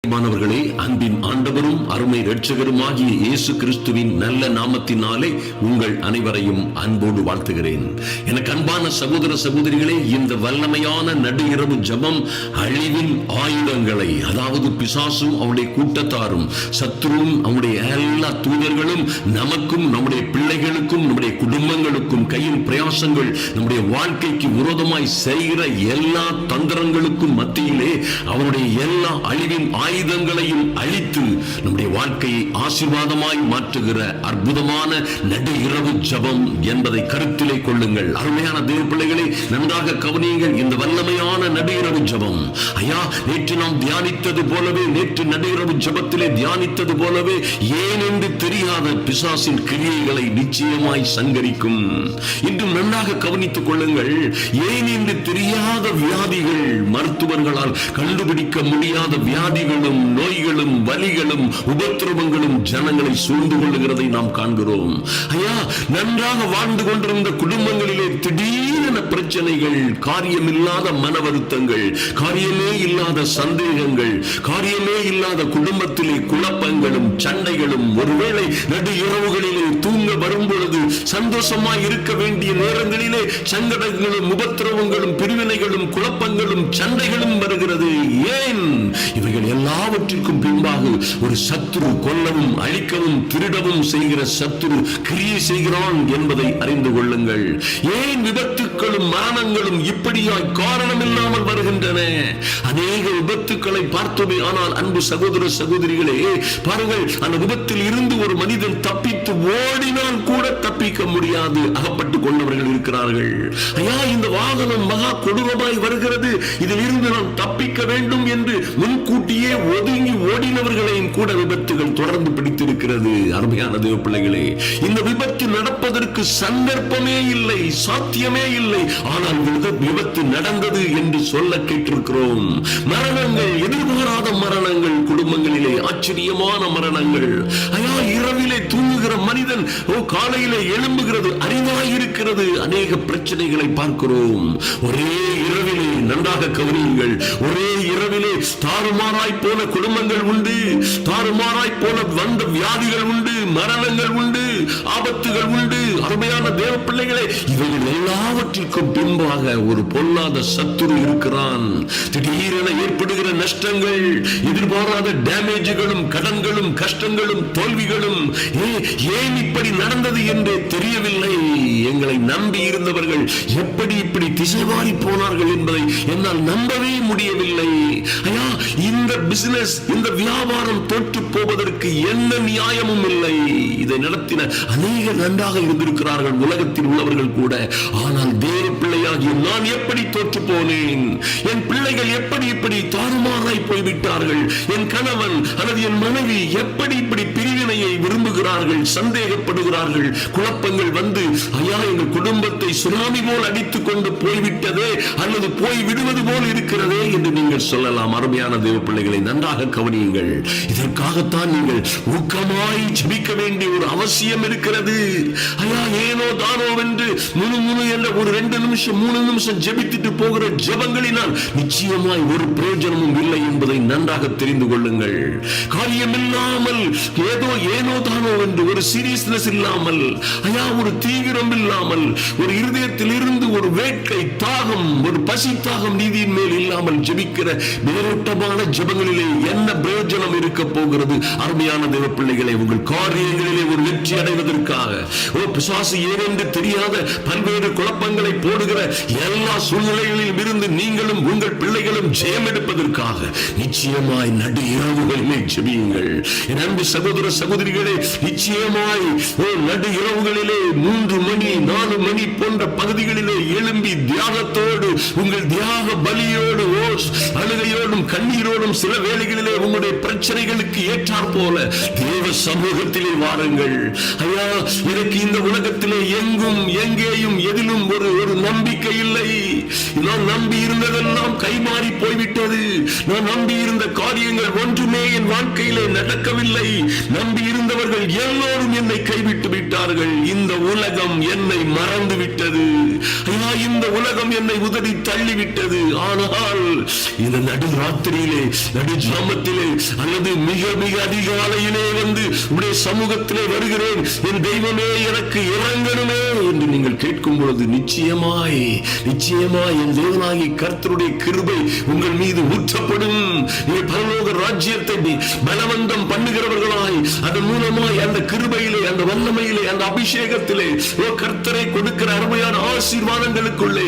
மாணவர்களே, அன்பின் ஆண்டவரும் அருமை இரட்சகருமாகிய இயேசு கிறிஸ்துவின் நல்ல நாமத்தினாலே உங்கள் அனைவரையும் அன்போடு வாழ்த்துகிறேன். எனக்கு அன்பான சகோதர சகோதரிகளே, இந்த வல்லமையான நடு இரவு ஜெபம் அழிவின் ஆயுதங்களை, அதாவது பிசாசும் அவனுடைய கூட்டத்தாரும் சத்துருவும் அவனுடைய எல்லா தூதர்களும் நமக்கும் நம்முடைய பிள்ளைகளுக்கும் நம்முடைய குடும்பங்களுக்கும் கையின் பிரயாசங்கள் நம்முடைய வாழ்க்கைக்கு விரோதமாய் செய்கிற எல்லா தந்திரங்களுக்கும் மத்தியிலே அவனுடைய எல்லா அழிவின் ஆயுதங்களையும் அழித்து நம்முடைய வாழ்க்கையை ஆசீர்வாதமாய் மாற்றுகிற அற்புதமான நடு இரவு ஜெபம் என்பதை கருத்திலே கொள்ளுங்கள். அருமையான தேவ பிள்ளைகளை நன்றாக கவனியுங்கள். இந்த வல்லமையான நடு இரவு ஜெபம், ஐயா, நேற்று நாம் தியானித்தது போலவே, நேற்று நடு இரவு ஜெபத்திலே தியானித்தது போலவே ஏன் என்று தெரியாத பிசாசின் கிரியைகளை நிச்சயமாய் சங்கரிக்கும். இன்றும் நன்றாக கவனித்துக் கொள்ளுங்கள். ஏன் என்று தெரியாத வியாதிகள், மருத்துவர்களால் கண்டுபிடிக்க முடியாத வியாதிகளும் நோய்களும் வலிகளும் உபத்திரவங்களும் ஜனங்களை சூழ்ந்து கொள்ளுகிறதை நாம் காண்கிறோம். ஐயா, நன்றாக வாழ்ந்து கொண்டிருந்த குடும்பங்களிலே திடீரென பிரச்சனைகள், காரியமில்லாத மன வருத்தங்கள், காரியமே இல்லாத சந்தேகங்கள், காரியமே இல்லாத குடும்பத்திலே குழப்பங்களும் சண்டைகளும், ஒருவேளை நடு இரவுகளிலே தூங்க வரும் பொழுது சந்தோஷமாய் இருக்க வேண்டிய நேரங்களிலே சங்கடங்களும் உபத்திரவங்களும் பிரிவினைகளும் குழப்பங்களும் சண்டைகளும் வருகிறது. ஏன்? இவைகள் எல்லாவற்றிற்கும் பின்பாக ஒரு சத்துரு கொல்லவும் அழிக்கவும் திருடவும் செய்கிற சத்துரு கிரியை செய்கிறான் என்பதை அறிந்து கொள்ளுங்கள். ஏன் விபத்துக்களும் மரணங்களும் இப்படியாய் காரணம் இல்லாமல் வருகின்றன? அநேக விபத்துக்களை பார்த்தோமே. ஆனால் அன்பு சகோதர சகோதரிகளே, பாருங்கள், அந்த விபத்தில் இருந்து ஒரு மனிதன் தப்பித்து ஓடினால் கூட தப்பிக்க முடியாது, அகப்பட்டுக் கொண்டவர்கள் இருக்கிறார்கள். ஐயா, இந்த வாகனம் மகா கொடூரமாய் வருகிறது, இதில் இருந்து நாம் தப்பிக்க வேண்டும் என்று முன்கூட்டியே ஒதுங்கி ஓடினவர்களையும் கூட விபத்துகள் தொடர்ந்து பிடித்திருக்கிறது. அருமையான தேவ பிள்ளைகளே, இந்த விபத்து நடப்பதற்கு சந்தர்ப்பமே இல்லை, சாத்தியமே இல்லை. ஆனால் விபத்து நடந்தது என்று சொல்ல கேட்டிருக்கிறோம். மரணங்கள், எதிர்பாராத மரணங்கள், குடும்பங்களிலே ஆச்சரியமான மரணங்கள். ஐயா, இரவிலே தூங்குகிற மனிதன் காலையிலே எழும்புகிறது அறிவாயிருக்கிறது. அநேக பிரச்சனைகளை பார்க்கிறோம். ஒரே இரவிலே, நன்றாக கவனியுங்கள், ஒரே இரவிலே தாறுமாறாய் போன குடும்பங்கள் உண்டு, தாறுமாறாய் போன வந்த வியாதிகள் உண்டு, மரணங்கள் உண்டு, ஆபத்துகள் உண்டு. அருமையான தேவ பிள்ளைகளே, இவைகள் எல்லாவற்றிற்கும் பின்பாக ஒரு பொல்லாத சத்துரு இருக்கிறான். திடீரென ஏற்படுகிற நஷ்டங்கள், எதிர்பாராத டேமேஜ்களும், கடன்களும், கஷ்டங்களும், தோல்விகளும், ஏன் இப்படி நடந்தது என்றே தெரியவில்லை. எங்களை நம்பி இருந்தவர்கள் எப்படி இப்படி திசைவாரி போனார்கள் என்பதை என்னால் நம்பவே முடியவில்லை. ஐயா, இந்த பிசினஸ், இந்த வியாபாரம் தோற்று போவதற்கு என்ன நியாயமும் இல்லை. இதை நடத்தின அநேக நன்றாக இருந்திருக்கிறார்கள் உலகத்தில் உள்ளவர்கள் கூட. ஆனால் தேவ பிள்ளையாகிய நான் எப்படி தோற்று போனேன்? என் பிள்ளைகள் எப்படி இப்படி தாறுமாறாய் போய்விட்டார்கள்? என் கணவன் அல்லது என் மனைவி எப்படி இப்படி பிரிவினையை விரும்புகிறார்கள், சந்தேகப்படுகிறார்கள்? குழப்பங்கள் வந்து, ஐயா, எங்கள் குடும்பத்தை சுனாமி போல் அடித்துக் கொண்டு போய்விட்டதே அல்லது போய் விடுவது போல் இருக்கிறதே என்று நீங்கள் சொல்லலாம். அருமையான தேவ பிள்ளைகளை நன்றாக கவனியுங்கள். இதற்காகத்தான் நீங்கள் ஊக்கமாய் ஜெபிக்க வேண்டிய ஒரு அவசியம் இருக்கிறது. ஐயா, ஏனோ தானோ என்று முணு என்ற ஒரு 2 நிமிஷம் 3 நிமிஷம் ஜெபித்துட்டு போகிற ஜெபங்களினால் நிச்சயமாய் ஒரு பிரயோஜனமும் இல்லை என்பதை நன்றாக தெரிந்து கொள்ளுங்கள். காரியமில்லாமல் ஏனோ தானோ என்று ஒரு சீரியஸ்னஸ் இல்லாமல், ஐயா, ஒரு தீவிரம் இல்லாமல், ஒரு இருதயத்தில் இருந்து ஒரு வேட்கை, தாகம், ஒரு பசி தாகம் நீதியின் மேல் இல்லாமல் ஜெபிக்கிற மேலோட்டமான ஜெபங்களிலே என்ன பிரயோஜனம் இருக்க போகிறது? அருமையான தேவ பிள்ளைகளை, உங்கள் காரியங்களிலே ஒரு வெற்றி அடைவதற்காக, பிசாசு ஏனென்று தெரியாத பல்வேறு குழப்பங்களை போடுகிற எல்லா சூழ்நிலைகளிலும் இருந்து நீங்களும் உங்கள் பிள்ளைகளும் ஜெயம் எடுப்பதற்காக நிச்சயமாய் நடு இரவுகளிலே ஜெபியுங்கள். என் அன்பு சகோதர சகோதரிகளே, நிச்சயமாய் நடு இரவுகளிலே 3 மணி 4 மணி போன்ற பகுதிகளிலே எழும்பி தியாகத்தோடு, உங்கள் தியாக பலியோடு, அழுகையோடும் கண்ணீரோடும், சில வேளைகளிலே உங்களுடைய பிரச்சனைகளுக்கு ஏற்றாற் போல தேவ சமூகத்திலே வாருங்கள். ஐயா, எனக்கு இந்த உலகத்திலே எங்கும் எங்கேயும் எதிலும் ஒரு நம்பிக்கை இல்லை. நான் நம்பி இருந்ததெல்லாம் கைமாறி போய்விட்டது. நான் நம்பி இருந்த காரியங்கள் ஒன்றுமே என் வாழ்க்கை வாழ்க்கையிலே நடக்கவில்லை. நம்பி இருந்தவர்கள் எல்லோரும் என்னை கைவிட்டு விட்டார்கள். இந்த உலகம் என்னை மறந்து விட்டது. ஐயா, இந்த உலகம் என்னை உதறி தள்ளிவிட்டது. ஆனால் இந்த நடுராத்திரியிலே, நடு ஜாமத்திலே, அல்லது மிக மிக அதிகாலையிலே வந்து உடைய சமூகத்திலே வருகிறேன், என் தெய்வமே எனக்கு இறங்கணுமே என்று நீங்கள் கேட்கும் பொழுது நிச்சயமாய் என் தேவனாகிய கர்த்தருடைய கிருபை உங்கள் மீது ஊற்றப்படும். நீங்கள் பரலோக ராஜ்யத்தை பலவந்தம் பண்ணுகிறவர்களாய், அதன் மூலமாய் அந்த கிருபையிலே, அந்த வல்லமையிலே, அந்த அபிஷேகத்திலே கர்த்தரை கொடுக்கிற அருமையான ஆசீர்வாதங்களுக்குள்ளே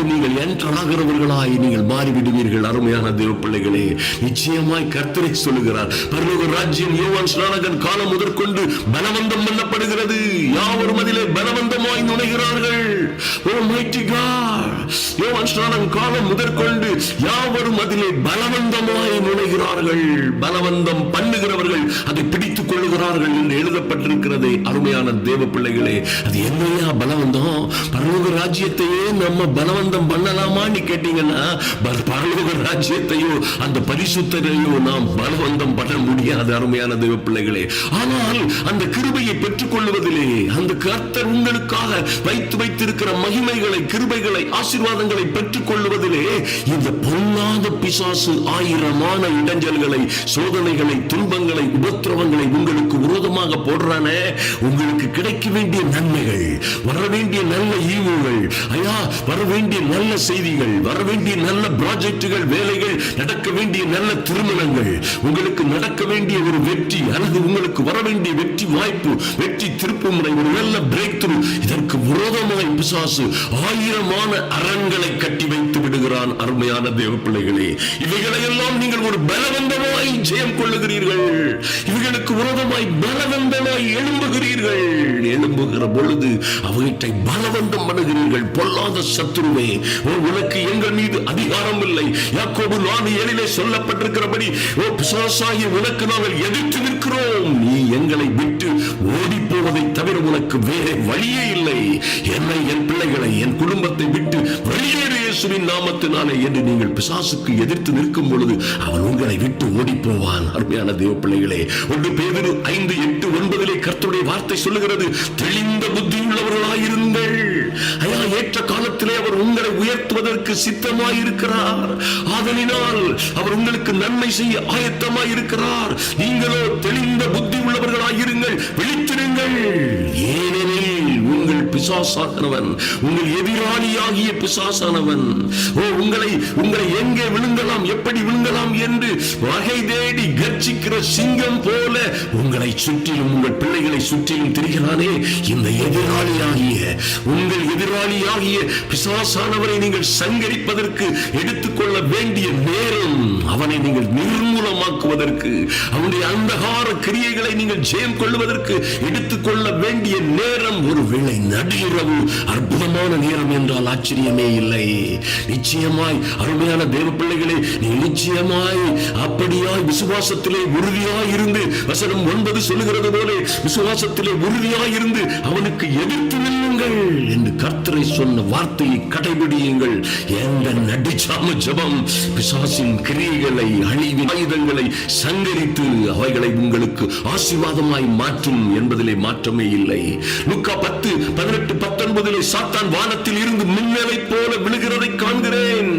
நீங்கள் என்ட்ராகிறவர்களாய் நீங்கள் மாறிவிடுவீர்கள். அருமையான தேவ பிள்ளைகளே, நிச்சயமாய் கர்த்தரை சொல்லுகிறார். பரலோக ராஜ்யம் யோவான் ஸ்நானகன் காலம் முதற்கொண்டு பலவந்தம் பண்ணப்படுகிறது. யாவரும் அதிலே பலவந்தமாய் நுழைகிறார்கள். யோவான் ஸ்நானகன் காலம் முதற்கொண்டு யாவரும் அதிலே பலவந்தமாய் நுழைகிறார்கள். பலவந்தம் பண்ணுகிறவர்கள் அதை பிடித்துக் கொள்ளுகிறார்கள் என்று எழுதப்பட்டிருக்கிறது. அருமையான தேவ பிள்ளைகளே, அது என்னையா பலவந்தம்? பரலோக ராஜ்யத்தையே நம்ம பலவந்தம் பண்ணலாமான்னு கேட்டீங்கன்னா, பரலோக ராஜ்யத்தையோ அந்த பரிசுத்தரையோ நாம் பலவந்தம் பண்ண முடியாது. அருமையான தேவ பிள்ளைகளே, ஆனால் அந்த கிருபையை பெற்றுக் கொள்வதிலே, அந்த கர்த்தர் உங்களுக்காக வைத்திருக்கிற மகிமைகளை, கிருபைகளை, ஆசீர்வாதங்களை பெற்றுக் கொள்வதிலே இந்த பொல்லாத பிசாசு ஆயிரமான இடைஞ்சல்களை, சோதனைகளை, துன்பங்களை, உபத்திரவங்களை உங்களுக்கு விரோதமாக போடுறானே. உங்களுக்கு கிடைக்க வேண்டிய நன்மைகள், வர வேண்டிய நல்ல ஈவுகள், ஐயா, வர வேண்டிய நல்ல செய்திகள், வர வேண்டிய நல்ல ப்ராஜெக்டுகள், வேலைகள், நடக்க வேண்டிய நல்ல திருமணங்கள், உங்களுக்கு நடக்க வேண்டிய ஒரு வெற்றி, அல்லது உங்களுக்கு வர வேண்டிய வெற்றி வாய்ப்பு, வெற்றி திருப்புமுறை, ஒரு நல்ல பிரேக் த்ரூ, இதற்கு விரோதமாய் பிசாசு ஆயிரமான அரண்களை கட்டி வைத்து விடுகிறான். அருமையான தேவ பிள்ளைகளே, இவைகளை எல்லாம் நீங்கள் ஒரு பலவந்தமாய் ஜெயம் கொள்ளுகிறீர்கள். இவைகளுக்கு விரோதமாய் பலவந்தமாய் எழும்புகிறீர்கள். எழும்புகிற பொழுது அவற்றை பலவந்தம் பண்ணுகிறீர்கள். பொல்லாத சத்துருவே, உனக்கு எங்கள் மீது அதிகாரம் இல்லை. யாக்கோபு 4:7 சொல்லப்பட்டிருக்கிறபடி, பிசாசாகிய உனக்கு நாங்கள் எதிர்த்து நிற்கிறோம். நீ எங்களை விட்டு ஓடி போவதை தவிர உனக்கு வேற வழியே இல்லை. என்னை, என் பிள்ளைகளை, என் குடும்பத்தை விட்டு வெளியேறு இயேசுவின் நாமத்தினாலே என்று நீங்கள் பிசாசுக்கு எதிர்த்து நிற்கும் பொழுது அவன் உங்களை விட்டு ஓடி போவான். அருமையான தேவ பிள்ளைகளே, 1 பேதுரு 5:8-9 கர்த்தருடைய வார்த்தை சொல்லுகிறது, தெளிந்த புத்தி உள்ளவர்களாயிருங்கள். ஐயா, ஏற்ற காலத்திலே அவர் உங்களை உயர்த்துவதற்கு சித்தமாயிருக்கிறார். ஆதலினால் அவர் உங்களுக்கு நன்மை செய்ய ஆயத்தமாயிருக்கிறார். நீங்களோ தெளிந்த புத்தி உள்ளவர்களாயிருங்கள், விழித்திருங்கள். ஏனெனில் உங்கள் பிசாசானவன், உங்கள் எதிராளியாகிய பிசாசானவன் உங்களை எங்கே விழுங்கலாம், எப்படி விழுங்கலாம் என்று வகை தேடி கர்ஜிக்கிற சிங்கம் போல உங்களை சுற்றிலும், உங்கள் பிள்ளைகளை சுற்றிலும் திரிகிறானே. இந்த உங்கள் எதிராளியாகிய பிசாசானவரை நீங்கள் சங்கரிப்பதற்கு எடுத்துக்கொள்ள வேண்டிய நேரம், அவனை நீங்கள் நிர்மூலமாக்குவதற்கு, அவனுடைய அந்தகார கிரியைகளை நீங்கள் ஜெயம் கொள்வதற்கு எடுத்துக்கொள்ள வேண்டிய நேரம் ஒருவேளை நடுஇரவு. அற்புதமான நேரம் என்றால் ஆச்சரியமே இல்லை. நிச்சயமாய் அருமையான தேவ பிள்ளைகளே, நீங்கள் நிச்சயமாய் அப்படியாய் விசுவாசத்திலே உறுதியாய் இருந்து, வசனம் 9 சொல்லுகிறது போல விசுவாசத்திலே உறுதியாய் இருந்து அவனுக்கு எதிர்த்து நில்லுங்கள் என்று கர்த்தரை சொன்ன வார்த்தையை கடைபிடியுங்கள். எந்த நடிச்சாம ஜபம் பிசாசின் கிரியைகளை, அழிவின் ஆயுதங்களை சங்கரித்து அவைகளை உங்களுக்கு ஆசீர்வாதமாய் மாற்றும் என்பதிலே மாற்றமே இல்லை. லூக்கா 10:18-19 சாத்தான் வானத்தில் இருந்து மின்னலை போல விழுகிறதை காண்கிறேன்.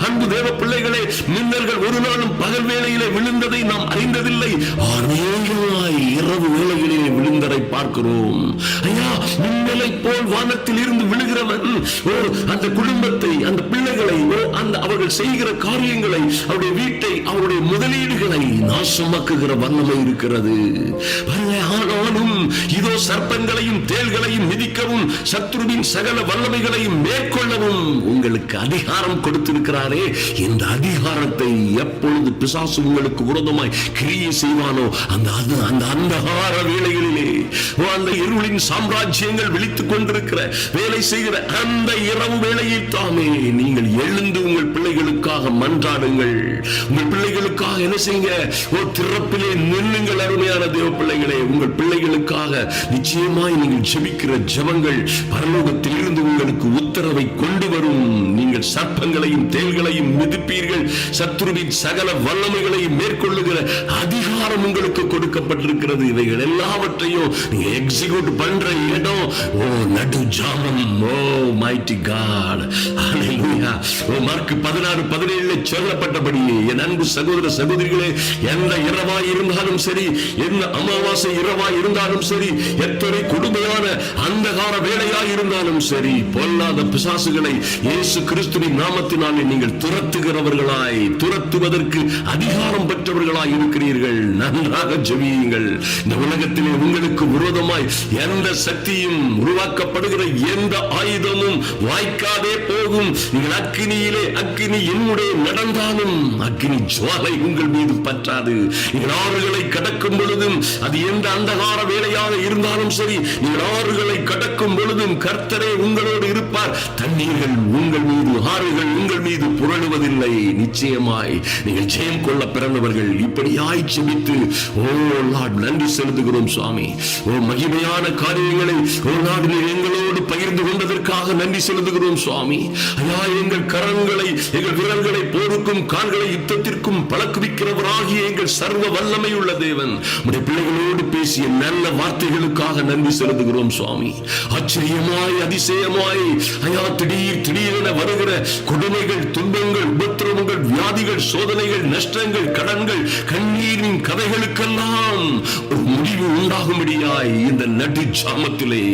அன்பு தேவ பிள்ளைகளே, மின்னல்கள் ஒரு நாளும் பகல் வேளையிலே விழுந்ததை நாம் அறிந்ததில்லை. அநேகமாய் இரவு வேளைகளிலே விழுந்ததை பார்க்கிறோம். ஐயா, மின்னலை போல் வானத்தில் இருந்து விழுகிறவன் அந்த குடும்பத்தை, அந்த பிள்ளைகளை, அந்த அவர்கள் செய்கிற காரியங்களை, அவருடைய வீட்டை, அவருடைய முதலீடுகளை நாசமாக்குகிற வல்லமை இருக்கிறது. ஆனாலும் இதோ சர்ப்பங்களையும் தேள்களையும் மிதிக்கவும் சத்துருவின் சகல வல்லமைகளையும் மேற்கொள்ளவும் உங்களுக்கு அதிகாரம் கொடுத்திருக்கிறாரே. இந்த அதிகாரத்தை எப்பொழுது பிசாசு உங்களுக்கு விரோதமாய் கிரியை செய்வானோ அந்த அந்தகார வேளைகளிலே, அந்த இருளின் சாம்ராஜ்யங்கள் விழித்துக் கொண்டிருக்கிற வேலை செய்கிற அந்த இரவு வேளையில் தாமே நீங்கள் எழுந்து உங்கள் பிள்ளைகளுக்காக மன்றாடுங்கள். உங்கள் பிள்ளைகளுக்காக என்ன செய்யுங்க? திறப்பிலே நின்னுங்கள். அருமையான தேவ பிள்ளைகளே, உங்கள் பிள்ளைகளுக்காக நிச்சயமாய் நீங்கள் ஜெபிக்கிற ஜெபங்கள் பரலோகத்தில் இருந்து உங்களுக்கு உத்தரவை கொண்டு வரும். நீங்கள் சர்ப்பங்களையும் தேள்களையும் மிதிப்பீர்கள், சத்துருவின் சகல வல்லமைகளையும் மேற்கொள்ளுகிற அதிகாரம் அதிகாரம் உங்களுக்கு கொடுக்கப்பட்டிருக்கிறது. இவைகள் எல்லாவற்றையும் நீங்க எக்ஸிக்யூட் பண்ற இடம் நடு ஜாமம். மைட்டி காட், ஹல்லேலூயா. மார்க் 16:17 சொல்லப்பட்டபடியே என் அன்பு சகோதர சகோதரிகளே, எந்த இரவாய் இருந்தாலும் சரி, எந்த அமாவாசை இரவாய் இருந்தாலும் சரி, எத்தனை கொடுமையான அந்தகார வேளையாய் இருந்தாலும் சரி, பொல்லாத பிசாசுகளை இயேசு கிறிஸ்துவின் நாமத்தினாலே நீங்கள் துரத்துகிறவர்களாய், துரத்துவதற்கு அதிகாரம் பெற்றவர்களாய் இருக்கிறீர்கள். நன்றாக ஜெபியுங்கள். இந்த உலகத்திலே உங்களுக்கு விரோதமாய் எந்த சக்தியும் உருவாக்கப்படுகிற எந்த ஆயுதமும் வாய்க்காதே போகும். நீங்கள் அக்கினியிலே அக்கினி என்னுடைய நடந்தாலும் அக்கினி ஜுவாலை உங்கள் மீது பற்றாது. நீங்கள் ஆறுகளை கடக்கும் பொழுதும், அது எந்த அந்தகார வேளையாக இருந்தாலும் சரி, நீங்கள் ஆறுகளை கடக்கும் பொழுதும் கர்த்தரே உங்களோடு இருப்பார். தண்ணீர்கள் உங்கள் மீது, ஆறுகள் உங்கள் மீது புரளுவதில்லை. நிச்சயமாய் நீங்கள் ஜெயம் கொள்ள பிறந்தவர்கள். இப்படியாய் ஜெபித்து லார்ட் நன்றி செலுத்துகிறோம் சுவாமி. மகிமையான காரியங்களை நாடு எங்களோடு பகிர்ந்து கொண்டதற்காக நன்றி செலுத்துகிறோம் சுவாமி. ஐயா, எங்கள் கரங்களை, எங்கள் விரல்களை போருக்கும் கால்களை யுத்தத்திற்கும் பழக்குவிக்கிறவராகிய எங்கள் சர்வ வல்லமை உள்ள தேவன், உடைய பிள்ளைகளோடு பேசிய நல்ல வார்த்தைகளுக்காக நன்றி செலுத்துகிறோம் சுவாமி. ஆச்சரியமாய், அதிசயமாய் ஐயா, திடீரென வருகிற கொடுமைகள், துன்பங்கள், உபத்திரவங்கள், வியாதிகள், சோதனைகள், நஷ்டங்கள், கடன்கள், கண்ணீரின் கதைகளுக்கெல்லாம் ஒரு முடிவு உண்டாகும்படியாய் இந்த நடு ஜாமத்திலே,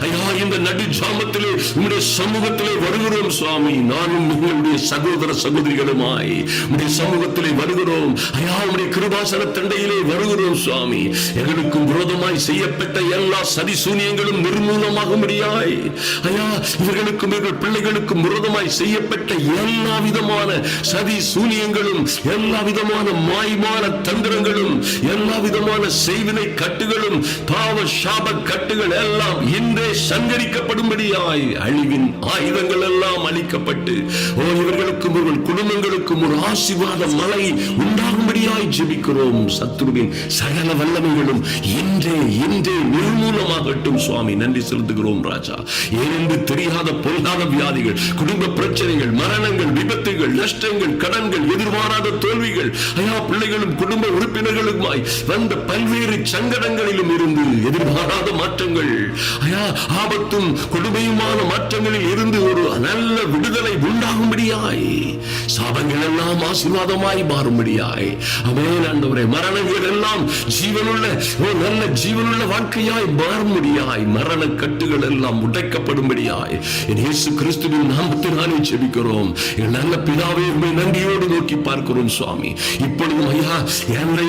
ஐயா, இந்த நடு ஜாமத்திலே உம்முடைய சமூகத்திலே வருகிறோம் சுவாமி. நானும் உங்களுடைய சகோதர சகோதரிகளுமாய் உம்முடைய சமூகத்திலே வருகிறோம். ஐயா, உம்முடைய கிருபாசன தண்டையிலே வருகிறோம் சுவாமி. எங்களுக்கும் விரோதமாய் செய்யப்பட்ட எல்லா சதி சூனியங்களும் நிர்மூலமாகும்படியாய், ஐயா, இவர்களுக்கும் இவர்கள் பிள்ளைகளுக்கும் விரோதமாய் செய்யப்பட்ட எல்லா விதமான சதி சூனியங்களும், எல்லா விதமான மாய்மான தந்திரங்களும், எல்லா விதமான செய்வினை கட்டுகளும், பாவ சாப கட்டுகள் எல்லாம் இன்றே சங்கரிக்கப்படும்படியாய் அழிவின் ஆயுதங்கள் எல்லாம் அழிக்கப்பட்டு இவர்களுக்கும் இவர்கள் குடும்பங்களுக்கும் ஒரு ஆசீர்வாத மழை உண்டாகும்படியாய் ஜெபிக்கிறோம். சத்துருவின் சகல வல்லமைகளும் இன்றே நிர்மூலமாகட்டும் சுவாமி. நன்றி செலுத்துகிறோம் ராஜா. ஏனென்று தெரியாத பொல்லாத வியாதிகள், குடும்ப பிரச்சனைகள், மரணங்கள், விபத்துகள், நஷ்டங்கள், கடன்கள், எதிர்பாராத தோல்விகள், ஐயா, பிள்ளைகளும் குடும்ப உறுப்பினர்களுமாய் வந்த பல்வேறு சங்கடங்களிலும் இருந்து எதிர்பாராத மாற்றங்கள், ஐயா, ஆபத்தும் கொடுமையுமான மாற்றங்களில் இருந்து ஒரு நல்ல விடுதலை உண்டாகும்படியாய், சாபங்கள் எல்லாம் ஆசீர்வாதமாய் மாறும்படியாய், ஆமென் ஆண்டவரே. மரணங்கள் எல்லாம் ஜீவனுள்ள நல்ல ஜீவனுள்ள வாழ்க்கையாய் மாறும்படியாய், மரண கட்டுகள் எல்லாம் உடைக்கப்படும்படியாய் இயேசு கிறிஸ்துவின் நாமத்தினாலே ஜெபிக்கிறோம். எங்கள் நல்ல பிதாவே, உம்மை நன்றியோடு நோக்கி பார்க்கிறோம் சுவாமி. இப்பொழுதும் ஐயா,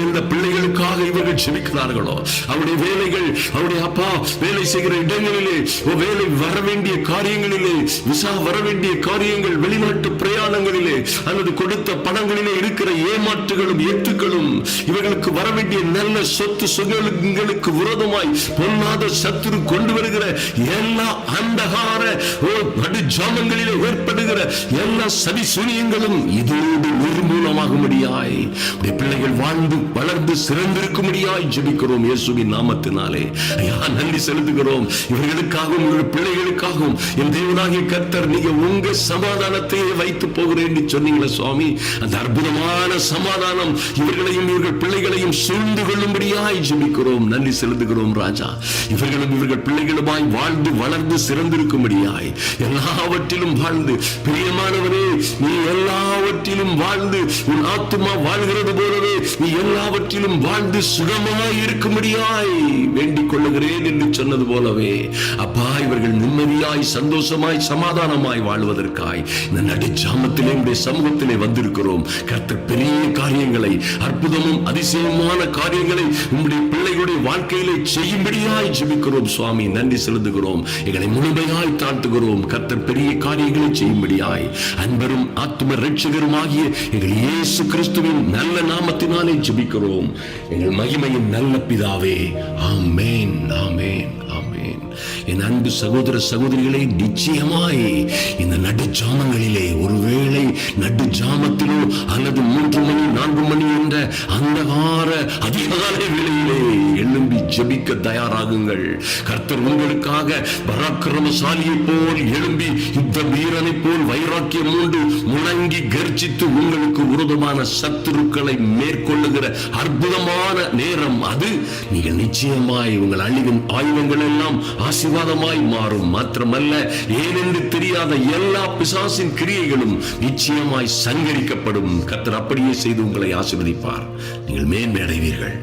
இந்த பிள்ளைகளுக்காக இவர்கள் ஜெபிக்கிறார்களோ, அவருடைய வேலைகள், அவருடைய அப்பா வேலை செய்கிற இடங்களிலே, வேலை வர வேண்டிய காரியங்களிலே, விசா வர வேண்டிய காரியங்கள், வெளிநாட்டு பிரயாணங்களிலே அல்லது கொடுத்த பணங்களிலே இருக்கிற ஏமாற்றுகளும் எத்துக்களும், இவர்களுக்கு வர வேண்டிய நல்ல சொத்து சுகங்களுக்கு விரோதமாய் பொல்லாத சத்துரு கொண்டு வருகிற எல்லா அந்தகார நடு ஜாமங்களிலே ஏற்படுகிற எல்லா சதி சூனியங்களும் இதோடு நிர்மூலமாகும்படியாய் பிள்ளைகள் வாழ்ந்து வளர்ந்து சிறந்திருக்கும்படியாய் ஜெபிக்கிறோம் இயேசுவின் நாமத்தினாலே. ஐயா, நன்றி செலுத்துகிறோம். இவர்களுக்காகவும் இவர்கள் பிள்ளைகளுக்காகவும் என் தேவனாகிய கர்த்தர், நீங்க உங்க சமாதானத்தையே வைத்து போகிறேன் என்று சொன்னீங்களே சுவாமி. அந்த அற்புதமான சமாதானம் இவர்களையும் இவர்கள் பிள்ளைகளையும் சூழ்ந்து கொள்ளும்படியாய் ஜெபிக்கிறோம். நன்றி செலுத்துகிறோம் ராஜா. இவர்களும் இவர்கள் பிள்ளைகளுமாய் வாழ்ந்து வளர்ந்து சிறந்திருக்கும்படியாய், எல்லாவற்றிலும் வாழ்ந்து, பிரியமானவரே, நீ எல்லாவற்றிலும் வாழ்ந்து உன் ஆத்துமா வாழ்கிறது போலவே நீ எல்லாவற்றிலும் வாழ்ந்து சுகமாய் இருக்கும்படியாய் வேண்டிக் கொள்ளுகிறேன் என்று சொன்னது போலவே அப்பா, இவர்கள் நிம்மதியாய் சந்தோஷமாய் சமாதானமாய் வாழ்வதற்காய் இந்த நடுச்சாமத்திலே உடைய சமூகத்திலே வந்திருக்கிறோம். கர்த்தர் பெரிய காரியங்களை, அற்புதமும் அதிசயமான காரியங்களை உங்களுடைய பிள்ளைகளுடைய வாழ்க்கையிலே செய்யும்படியாய் ஜெபிக்கிறோம் சுவாமி. நன்றி செலுத்துகிறோம். எங்களை முழுமையாய் தாழ்த்துகிறோம். கர்த்தர் பெரிய காரியங்களை செய்யும்படியாய் அன்பரும் ஆத்தும இரட்சகருமாகிய எங்கள் இயேசு கிறிஸ்துவின் நல்ல நாமத்தினாலே ஜெபிக்கிறோம் எங்கள் மகிமையின் நல்ல பிதாவே. ஆமென், ஆமென், ஆமென். ஆமென். என் அன்பு சகோதர சகோதரிகளே, நிச்சயமாய் இந்த நடு ஜாமங்களிலே, ஒருவேளை நடு ஜாமத்திலோ அல்லது 3 மணி 4 மணி என்ற அந்தகார அதிகாலை வேளையிலே எழும்பி ஜெபிக்க தயாராகுங்கள். கர்த்தர் உங்களுக்காக பராக்கிரமசாலியை போல் எழும்பி யுத்த வீரனை போல் வைராக்கியம் மூண்டு முழங்கி கர்ஜித்து உங்களுக்கு விரோதமான சத்துருக்களை மேற்கொள்ளுகிற அற்புதமான நேரம் அது. நீங்கள் நிச்சயமாய் உங்கள் அழிவின் ஆயுதங்கள் எல்லாம் ஆசீர்வாதமாய் மாறும். மாத்திரமல்ல, ஏனென்று தெரியாத எல்லா பிசாசின் கிரியைகளும் நிச்சயமாய் சங்கரிக்கப்படும். கர்த்தர் அப்படியே செய்து உங்களை ஆசீர்வதிப்பார். நீங்கள் மேன்மை அடைவீர்கள்.